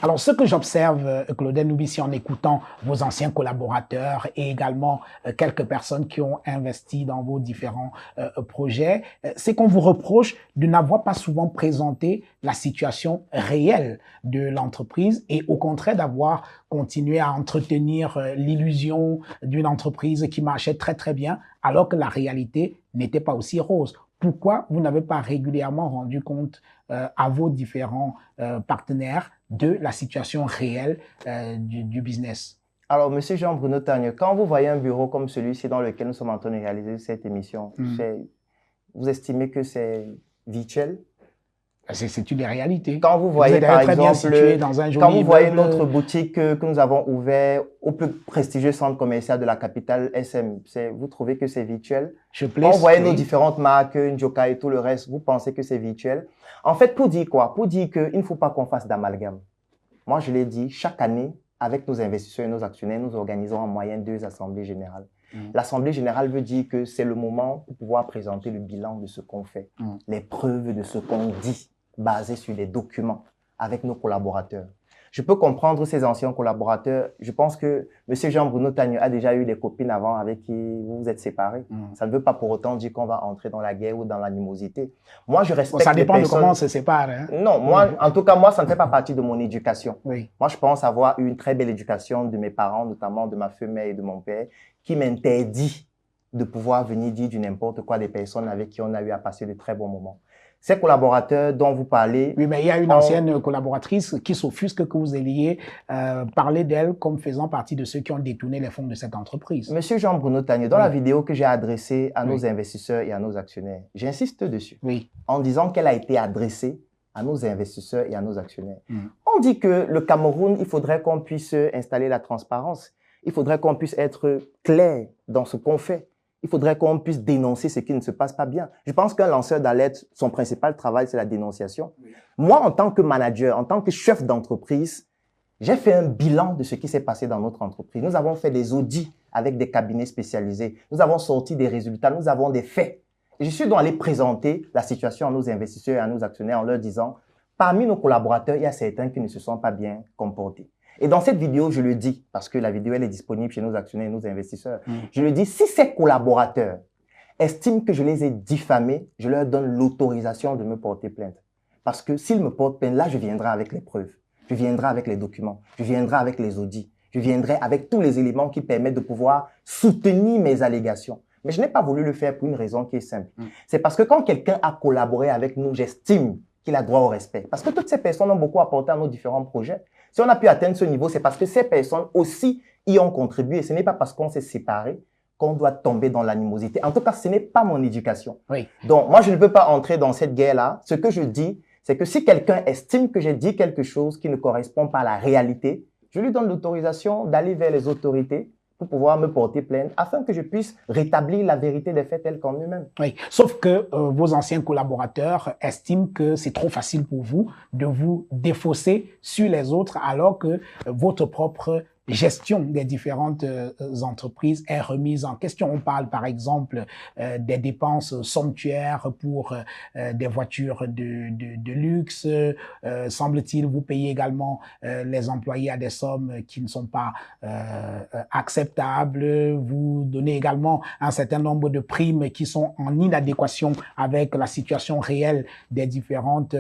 Alors, ce que j'observe, Claudel Loubissi, en écoutant vos anciens collaborateurs et également quelques personnes qui ont investi dans vos différents projets, c'est qu'on vous reproche de n'avoir pas souvent présenté la situation réelle de l'entreprise et au contraire d'avoir continué à entretenir l'illusion d'une entreprise qui marchait très très bien alors que la réalité n'était pas aussi rose. Pourquoi vous n'avez pas régulièrement rendu compte à vos différents partenaires de la situation réelle du business? Alors, Monsieur Jean-Bruno Tagne, quand vous voyez un bureau comme celui-ci dans lequel nous sommes en train de réaliser cette émission, vous estimez que c'est virtuel? C'est une réalité. Quand vous voyez, par exemple, dans un quand vous voyez immeuble, notre boutique que nous avons ouverte au plus prestigieux centre commercial de la capitale SM, vous trouvez que c'est virtuel? Quand vous voyez nos différentes marques, Njoka et tout le reste, vous pensez que c'est virtuel? En fait, pour dire quoi? Pour dire qu'il ne faut pas qu'on fasse d'amalgame. Moi, je l'ai dit, chaque année, avec nos investisseurs et nos actionnaires, nous organisons en moyenne 2 assemblées générales. L'assemblée générale veut dire que c'est le moment pour pouvoir présenter le bilan de ce qu'on fait, les preuves de ce qu'on dit, basé sur des documents avec nos collaborateurs. Je peux comprendre ces anciens collaborateurs. Je pense que M. Jean-Bruno Tagne a déjà eu des copines avant avec qui vous vous êtes séparés. Ça ne veut pas pour autant dire qu'on va entrer dans la guerre ou dans l'animosité. Moi, je respecte ça dépend les personnes. de comment on se sépare. Hein? Non, moi, en tout cas, moi, ça ne fait pas partie de mon éducation. Oui. Moi, je pense avoir eu une très belle éducation de mes parents, notamment de ma mère et de mon père, qui m'interdit de pouvoir venir dire du n'importe quoi des personnes avec qui on a eu à passer de très bons moments. Ces collaborateurs dont vous parlez... Oui, mais il y a une ancienne collaboratrice qui s'offusque que vous ayez parlé d'elle comme faisant partie de ceux qui ont détourné les fonds de cette entreprise. Monsieur Jean-Bruno Tagne, dans la vidéo que j'ai adressée à nos investisseurs et à nos actionnaires, j'insiste dessus, en disant qu'elle a été adressée à nos investisseurs et à nos actionnaires. On dit que le Cameroun, il faudrait qu'on puisse installer la transparence. Il faudrait qu'on puisse être clair dans ce qu'on fait. Il faudrait qu'on puisse dénoncer ce qui ne se passe pas bien. Je pense qu'un lanceur d'alerte, son principal travail, c'est la dénonciation. Moi, en tant que manager, en tant que chef d'entreprise, j'ai fait un bilan de ce qui s'est passé dans notre entreprise. Nous avons fait des audits avec des cabinets spécialisés. Nous avons sorti des résultats. Nous avons des faits. Et je suis donc allé présenter la situation à nos investisseurs et à nos actionnaires en leur disant, parmi nos collaborateurs, il y a certains qui ne se sont pas bien comportés. Et dans cette vidéo, je le dis, parce que la vidéo, elle est disponible chez nos actionnaires et nos investisseurs. Je le dis, si ces collaborateurs estiment que je les ai diffamés, je leur donne l'autorisation de me porter plainte. Parce que s'ils me portent plainte, là, je viendrai avec les preuves. Je viendrai avec les documents. Je viendrai avec les audits. Je viendrai avec tous les éléments qui permettent de pouvoir soutenir mes allégations. Mais je n'ai pas voulu le faire pour une raison qui est simple. C'est parce que quand quelqu'un a collaboré avec nous, j'estime qu'il a droit au respect. Parce que toutes ces personnes ont beaucoup apporté à nos différents projets. Si on a pu atteindre ce niveau, c'est parce que ces personnes aussi y ont contribué. Ce n'est pas parce qu'on s'est séparés qu'on doit tomber dans l'animosité. En tout cas, ce n'est pas mon éducation. Donc, moi, je ne peux pas entrer dans cette guerre-là. Ce que je dis, c'est que si quelqu'un estime que j'ai dit quelque chose qui ne correspond pas à la réalité, je lui donne l'autorisation d'aller vers les autorités pour pouvoir me porter plainte afin que je puisse rétablir la vérité des faits tels qu'en eux-mêmes. Oui, sauf que vos anciens collaborateurs estiment que c'est trop facile pour vous de vous défausser sur les autres alors que votre propre gestion des différentes entreprises est remise en question. On parle par exemple des dépenses somptuaires pour des voitures de luxe. Semble-t-il, vous payez également les employés à des sommes qui ne sont pas acceptables. Vous donnez également un certain nombre de primes qui sont en inadéquation avec la situation réelle des différentes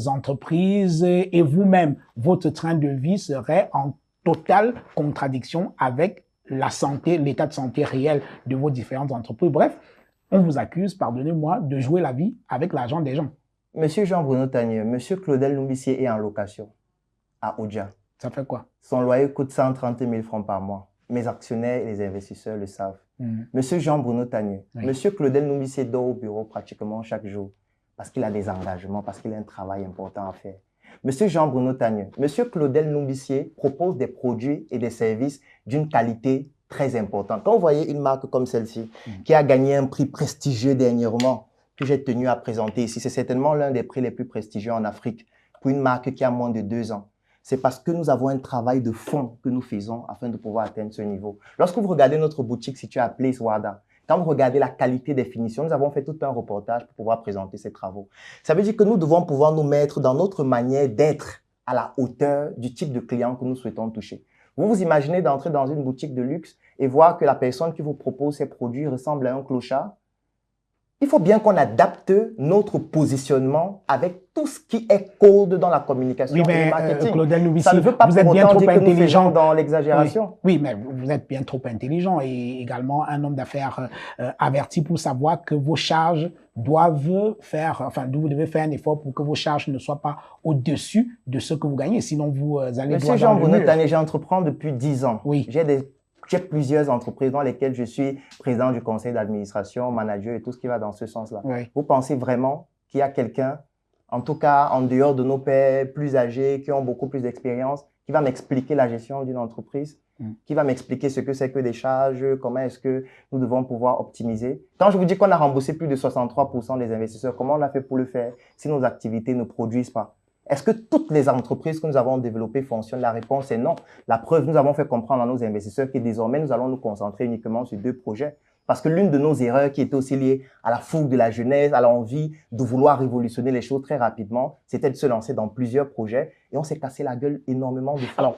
entreprises. Et vous-même, votre train de vie serait en totale contradiction avec la santé, l'état de santé réel de vos différentes entreprises. Bref, on vous accuse, pardonnez-moi, de jouer la vie avec l'argent des gens. Monsieur Jean-Bruno Tagne, Monsieur Claudel Loubissi est en location à Oudja. Ça fait quoi? Son loyer coûte 130 000 francs par mois. Mes actionnaires et les investisseurs le savent. Monsieur Jean-Bruno Tagne, Monsieur Claudel Loubissi dort au bureau pratiquement chaque jour parce qu'il a des engagements, parce qu'il a un travail important à faire. Monsieur Jean-Bruno Tagne, Monsieur Claudel Loubissi propose des produits et des services d'une qualité très importante. Quand vous voyez une marque comme celle-ci, qui a gagné un prix prestigieux dernièrement, que j'ai tenu à présenter ici, c'est certainement l'un des prix les plus prestigieux en Afrique pour une marque qui a moins de 2 ans. C'est parce que nous avons un travail de fond que nous faisons afin de pouvoir atteindre ce niveau. Lorsque vous regardez notre boutique située à Place Wada, quand vous regardez la qualité des finitions, nous avons fait tout un reportage pour pouvoir présenter ces travaux. Ça veut dire que nous devons pouvoir nous mettre dans notre manière d'être à la hauteur du type de client que nous souhaitons toucher. Vous vous imaginez d'entrer dans une boutique de luxe et voir que la personne qui vous propose ces produits ressemble à un clochard? Il faut bien qu'on adapte notre positionnement avec tout ce qui est code dans la communication et le marketing. Claudel Noubissi, ça ne veut pas vous êtes bien trop intelligent dans l'exagération. Oui, mais vous êtes bien trop intelligent et également un homme d'affaires averti pour savoir que vos charges doivent faire, enfin, vous devez faire un effort pour que vos charges ne soient pas au-dessus de ce que vous gagnez. Sinon, vous allez... Monsieur Jean Bonnet, j'entreprends depuis 10 ans. Oui. J'ai plusieurs entreprises dans lesquelles je suis président du conseil d'administration, manager et tout ce qui va dans ce sens-là. Oui. Vous pensez vraiment qu'il y a quelqu'un, en tout cas en dehors de nos pairs plus âgés, qui ont beaucoup plus d'expérience, qui va m'expliquer la gestion d'une entreprise, qui va m'expliquer ce que c'est que des charges, comment est-ce que nous devons pouvoir optimiser? Quand je vous dis qu'on a remboursé plus de 63% des investisseurs, comment on a fait pour le faire si nos activités ne produisent pas? Est-ce que toutes les entreprises que nous avons développées fonctionnent? La réponse est non. La preuve, nous avons fait comprendre à nos investisseurs que désormais, nous allons nous concentrer uniquement sur 2 projets. Parce que l'une de nos erreurs qui était aussi liée à la fougue de la jeunesse, à l'envie de vouloir révolutionner les choses très rapidement, c'était de se lancer dans plusieurs projets et on s'est cassé la gueule énormément de fois. Alors,